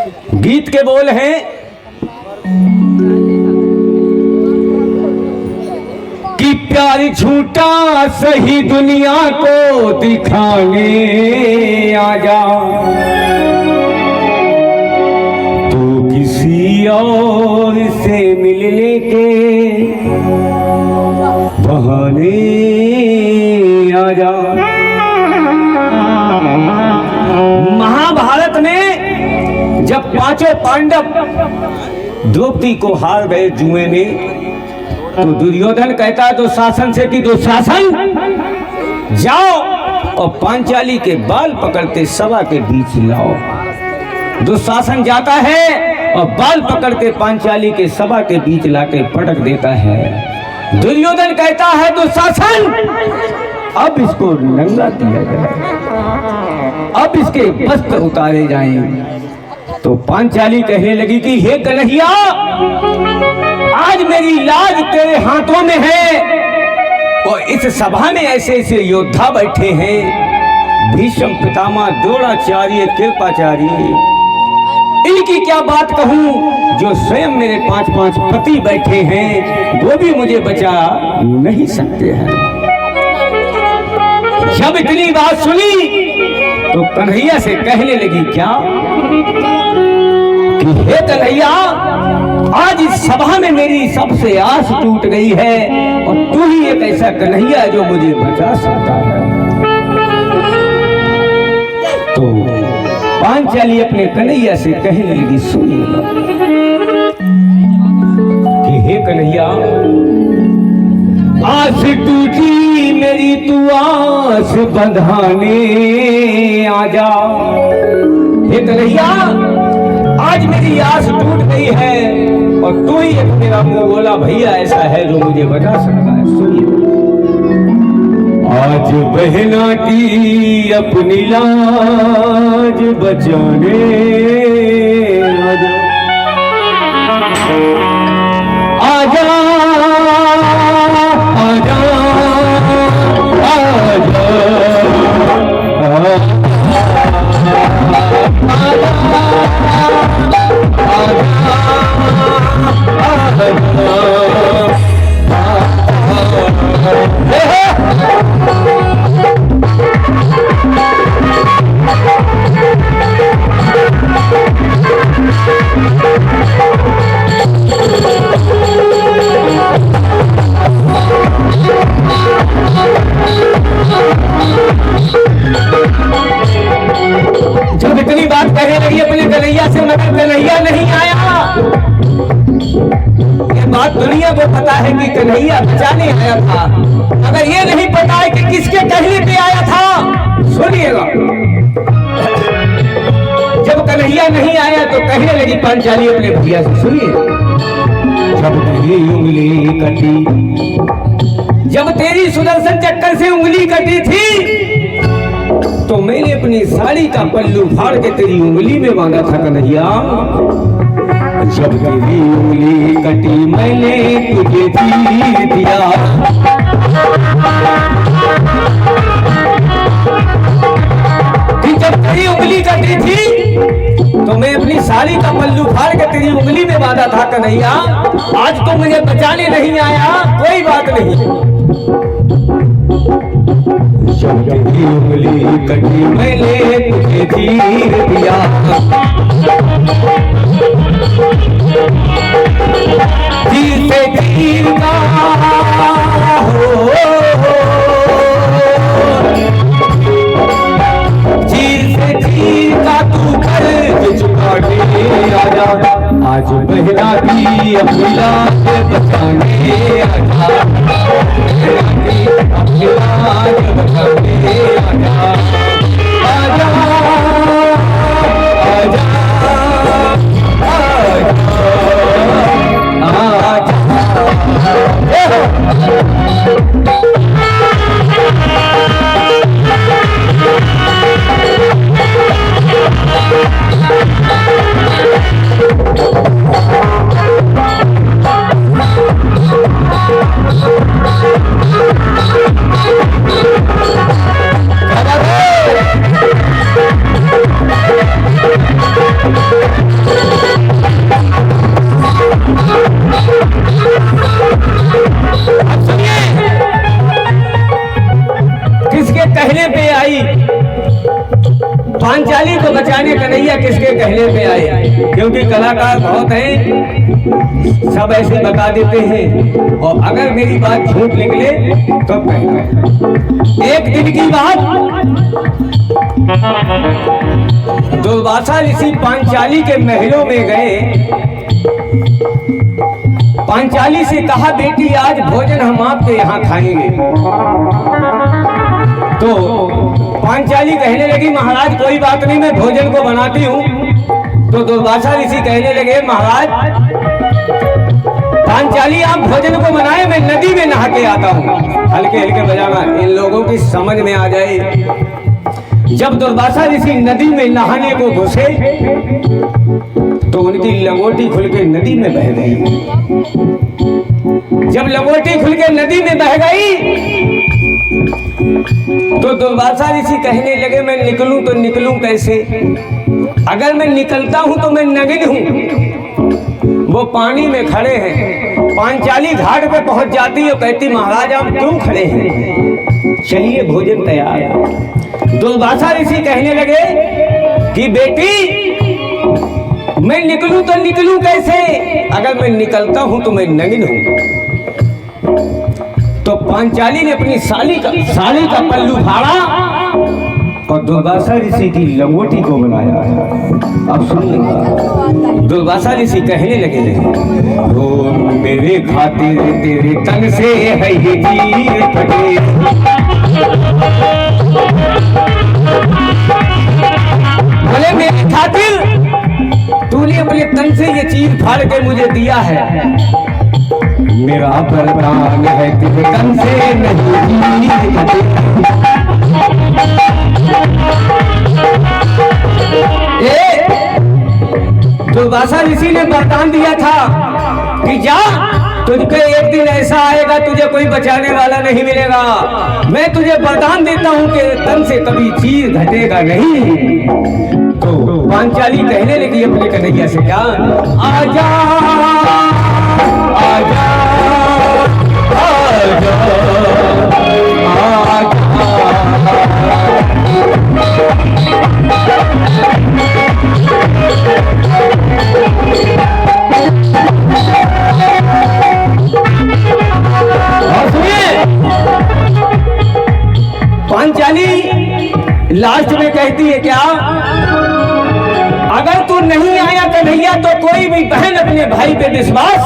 गीत के बोल हैं, कि प्यार झूठा सही दुनिया को दिखाने आजा, तो किसी और से मिलने के बहाने आजा। महाभारत में जब पांचों पांडव द्रौपदी को हार गए जुए में, तो दुर्योधन कहता है दुशासन से कि दुशासन जाओ और पांचाली के बाल पकड़ते सभा के बीच लाओ। दुशासन जाता है और बाल पकड़ के पांचाली के सभा के बीच लाके पटक देता है। दुर्योधन कहता है दुशासन अब इसको नंगा किया जाए, अब इसके वस्त्र उतारे जाएं। तो पांचाली कहने लगी कि हे कन्हैया, आज मेरी लाज तेरे हाथों में है और इस सभा में ऐसे ऐसे योद्धा बैठे हैं, भीष्म पितामह, द्रोणाचार्य, कृपाचार्य, इनकी क्या बात कहूं जो स्वयं मेरे 5-5 पति बैठे हैं, वो भी मुझे बचा नहीं सकते हैं। जब इतनी बात सुनी तो कन्हैया से कहने लगी क्या कि हे कन्हैया, आज इस सभा में मेरी सबसे आस टूट गई है और तू ही एक ऐसा कन्हैया जो मुझे बचा सकता है। तो पांचाली अपने कन्हैया से कहने लगी सुनिएगा कि हे कन्हैया, आस टूटी मेरी तू आस बंधाने आजा। हे कन्हैया, आज मेरी आस टूट गई है और तू ही एक मेरा मुंह बोला भैया ऐसा है जो मुझे बचा सकता है। सुनिए, आज बहना की अपनी लाज बचाने आजा, आजा आजा जब इतनी बात कहने लगी अपने कन्हैया से, मगर कन्हैया नहीं आया। ये बात दुनिया को पता है कि कन्हैया बचाने आया था, मगर ये नहीं पता है कि किसके कहने पे आया था। सुनिएगा, जब कन्हैया नहीं आया तो कहने लगी पांचाली अपने भैया से, सुनिए, जब तेरी उंगली कटी, जब तेरी सुदर्शन चक्कर से उंगली कटी थी तो मैंने अपनी साड़ी का पल्लू फाड़ के तेरी उंगली में बांधा था कन्हैया। जब तेरी उंगली कटी मैंने तुझे तीर दिया, कि जब तेरी उंगली कटी थी तो मैं अपनी साड़ी का पल्लू फाड़ के तेरी उंगली में बांधा था कन्हैया। आज तो मुझे बचाने नहीं आया, कोई बात नहीं। जब तेरी उंगली कटी मैंने तुझे तीर दिया, तीर से तीर का तीर से तीर का तू कर्ज चुकाने आजा, आज बहना की अपनी लाज बचाने आजा, अपनी लाज बचाने आजा, आजा आजा आजा कहने पे आए, क्योंकि कलाकार बहुत हैं, सब ऐसे बता देते हैं और अगर मेरी बात झूठ निकले तो कहना। एक दिन की बात, दुर्वासा ऋषि पांचाली के महलों में गए। पांचाली से कहा, बेटी आज भोजन हम आपके यहाँ खाएंगे। तो पांचाली कहने लगी, महाराज कोई बात नहीं, मैं भोजन को बनाती हूँ। तो दुर्वासा ऋषि कहने लगे, महाराज पांचाली आप भोजन को बनाए, मैं नदी में नहा के आता हूँ। हल्के हल्के बजाना, इन लोगों की समझ में आ जाए। जब दुर्वासा ऋषि नदी में नहाने को घुसे तो उनकी लंगोटी खुल के नदी में बह गई। जब लंगोटी खुल के नदी में बह गई तो दुर्वासा ऋषि कहने लगे, मैं निकलूं तो निकलूं कैसे? अगर मैं निकलता हूं तो मैं नग्न हूं। वो पानी में खड़े हैं। पांचाली घाट पे पहुंच जाती है, कहती, महाराज आप क्यों खड़े हैं? चलिए भोजन तैयार है। दुर्वासा ऋषि कहने लगे कि बेटी मैं निकलूं तो निकलूं कैसे? अगर मैं निकलता हूं तो मैं नग्न हूं। तो पांचाली ने अपनी साली का पल्लू फाड़ा और दुर्वासा ऋषि की लंगोटी को बनाया। अब सुनिएगा, दुर्वासा ऋषि कहने लगे, ओ मेरे खातिर तेरे तन से है ये चीर फटे, बोले मेरे खातिर तूने अपने तन से ये चीज फाड़ के मुझे दिया है। मेरा वरदान है तेरे तन से नहीं दुर्वासा ऋषि ने वरदान दिया था कि जा, तुझको एक दिन ऐसा आएगा तुझे कोई बचाने वाला नहीं मिलेगा। मैं तुझे वरदान देता हूं कि तन से कभी चीज घटेगा नहीं। तो पांचाली कहने लगी अपने कन्हैया से, क्या आजा आजा आजा पांचाली लास्ट में कहती है, क्या अगर तू नहीं आया कन्हैया तो कोई भी बहन अपने भाई पे विश्वास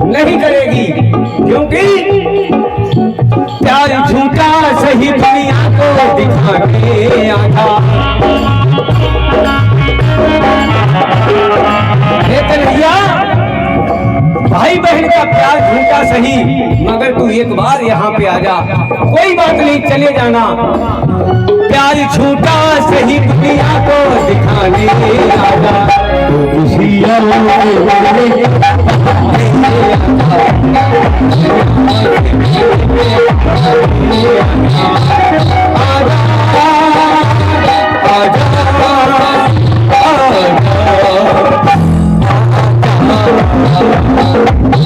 नहीं करेगी, क्योंकि प्यार झूठा सही दुनिया को दिखाने आया। कन्हैया भाई बहन का प्यार झूठा सही, मगर तू एक बार यहाँ पे आ जा। कोई बात नहीं, चले जाना। प्यार झूठा सही दुनिया को दिखाने आया। तो खुशियाँ